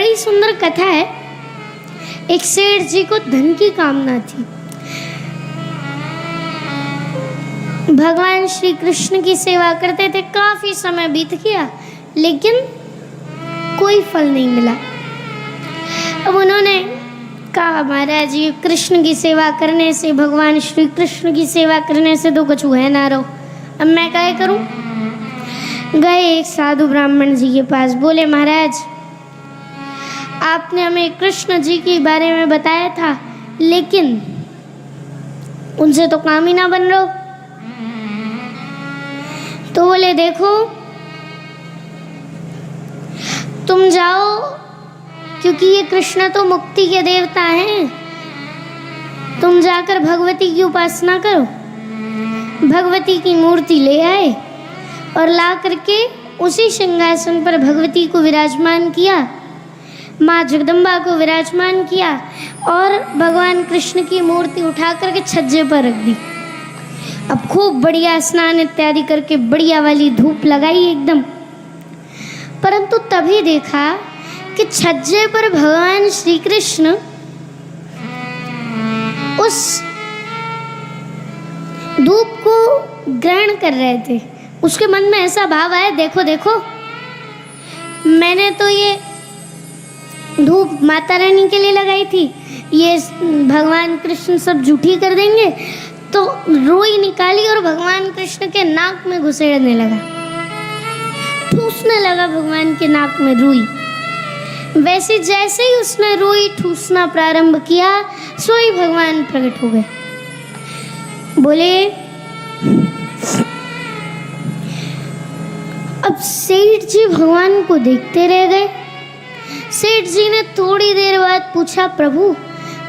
बड़ी सुंदर कथा है। एक सेठ जी को धन की कामना थी। भगवान श्री कृष्ण की सेवा करते थे, काफी समय बीत गया लेकिन कोई फल नहीं मिला। अब उन्होंने कहा, महाराज जी कृष्ण की सेवा करने से, भगवान श्री कृष्ण की सेवा करने से तो कुछ है ना रहो, अब मैं क्या करूं। गए एक साधु ब्राह्मण जी के पास, बोले महाराज आपने हमें कृष्ण जी के बारे में बताया था लेकिन उनसे तो काम ही ना बन रहा। तो बोले देखो तुम जाओ, क्योंकि ये कृष्ण तो मुक्ति के देवता हैं, तुम जाकर भगवती की उपासना करो। भगवती की मूर्ति ले आए और ला करके उसी सिंहासन पर भगवती को विराजमान किया, माँ जगदम्बा को विराजमान किया और भगवान कृष्ण की मूर्ति उठा करके छज्जे पर रख दी। अब खूब बढ़िया स्नान इत्यादि करके बढ़िया वाली धूप लगाई एकदम। परंतु तभी देखा कि छज्जे पर भगवान श्री कृष्ण उस धूप को ग्रहण कर रहे थे। उसके मन में ऐसा भाव आया, देखो देखो मैंने तो ये धूप माता रानी के लिए लगाई थी, ये भगवान कृष्ण सब झूठी कर देंगे। तो रुई निकाली और भगवान कृष्ण के नाक में घुसेड़ने लगा, ठूसने लगा भगवान के नाक में रुई। वैसे जैसे ही उसने रुई ठूसना प्रारंभ किया, सोई भगवान प्रकट हो गए। बोले अब सेठ जी भगवान को देखते रह गए। सेठ जी ने थोड़ी देर बाद पूछा, प्रभु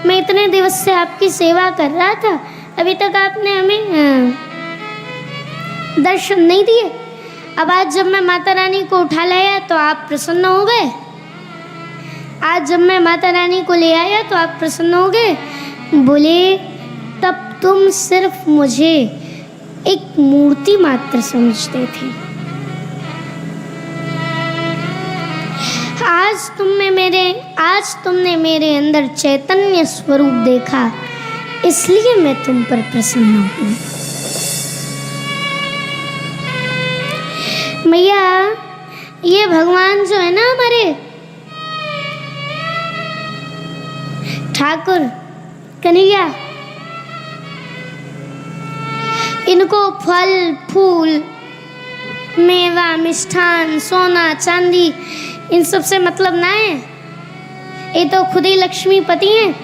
मैं इतने दिवस से आपकी सेवा कर रहा था, अभी तक आपने हमें दर्शन नहीं दिए। अब आज जब मैं माता रानी को उठा लाया तो आप प्रसन्न हो गए, आज जब मैं माता रानी को ले आया तो आप प्रसन्न हो गए। बोले तब तुम सिर्फ मुझे एक मूर्ति मात्र समझते थे, आज तुमने मेरे अंदर चैतन्य स्वरूप देखा, इसलिए मैं तुम पर प्रसन्न हूँ। मैया ये भगवान जो है ना हमारे ठाकुर कन्हैया, इनको फल फूल मेवा मिष्ठान सोना चांदी इन सब से मतलब ना है, ये तो खुद ही लक्ष्मीपति हैं।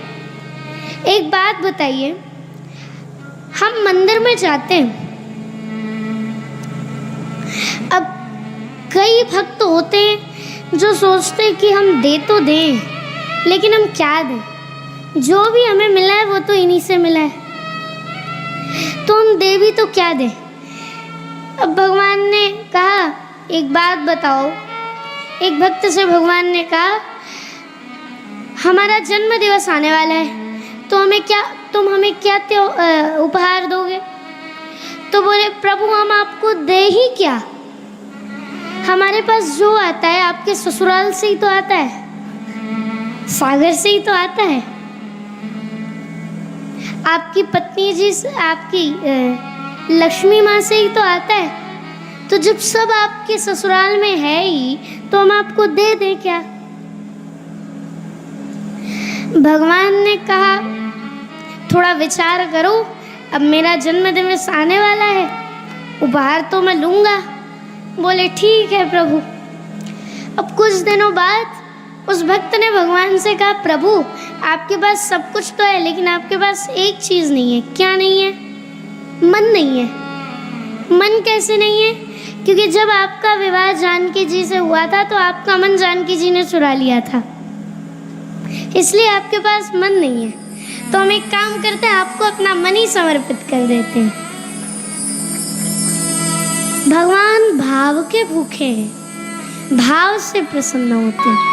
एक बात बताइए, हम मंदिर में जाते हैं, अब कई भक्त होते हैं जो सोचते हैं कि हम दे तो दें, लेकिन हम क्या दें, जो भी हमें मिला है वो तो इन्हीं से मिला है, तो हम दे भी तो क्या दें। अब भगवान ने कहा एक बात बताओ, एक भक्त से भगवान ने कहा हमारा जन्म दिवस आने वाला है, तुम हमें क्या उपहार दोगे। तो बोले प्रभु हम आपको दे ही क्या, हमारे पास जो आता है आपके ससुराल से ही तो आता है, सागर से ही तो आता है, आपकी पत्नी जी से, आपकी लक्ष्मी माँ से ही तो आता है। तो जब सब आपके ससुराल में है ही तो हम आपको दे दें क्या। भगवान ने कहा थोड़ा विचार करो, अब मेरा जन्मदिवस आने वाला है, उपहार तो मैं लूँगा। बोले ठीक है प्रभु। अब कुछ दिनों बाद उस भक्त ने भगवान से कहा प्रभु आपके पास सब कुछ तो है, लेकिन आपके पास एक चीज़ नहीं है। क्या नहीं है? मन नहीं है। मन कैसे नहीं है? क्योंकि जब आपका विवाह जानकी जी से हुआ था तो आपका मन जानकी जी ने चुरा लिया था, इसलिए आपके पास मन नहीं है। तो हम एक काम करते हैं, आपको अपना मन ही समर्पित कर देते हैं। भगवान भाव के भूखे हैं, भाव से प्रसन्न होते हैं।